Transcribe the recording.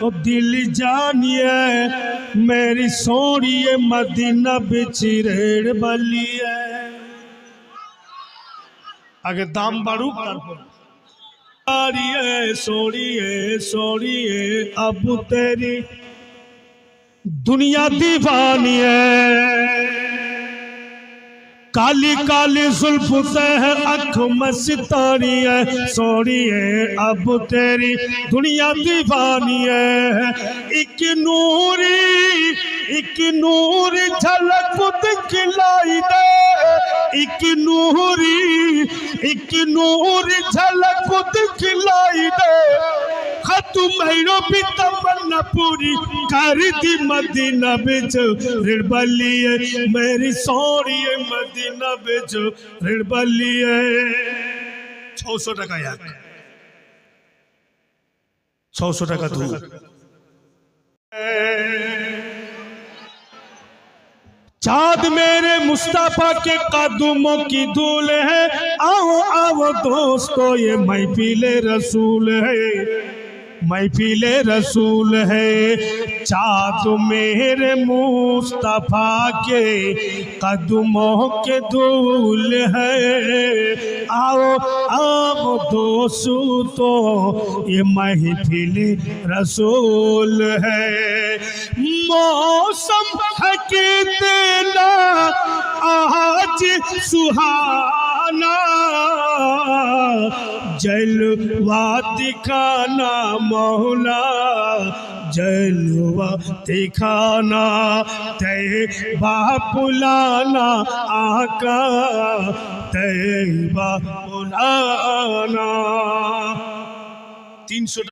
ओ दिल जानिए मेरी सोनिए मदीना बिच रेड़ बलिए आगे दाम बाड़ूक तारपर सोनिए सोनिए अब तेरी दुनिया दीवानी है काली काली जुल्फ से है अख में सितारी है सोनी है अब तेरी दुनिया दीवानी है एक नूर झलक दिखलाई दे एक नूर झलक दिखलाई दे तुम्हारो भी तमन्ना पूरी कर दी मदीना बिच ऋण बलिए मेरी सोनी मदीना बिच ऋण बलिए 600 টাকা यार 600 টাকা धूप चाँद मेरे मुस्तफा के कदमों की धूल है आओ आओ दोस्तों ये महफिले रसूल है महफिले रसूल है चाँद मेरे मुस्तफा के कदमों के धूल है आओ आओ दोस्तों ये महफिले रसूल है मौसम है कि देना आज सुहाना जलवा दिखाना मौला जलवा दिखाना तैबा बुलाना आका तैबा बुलाना 300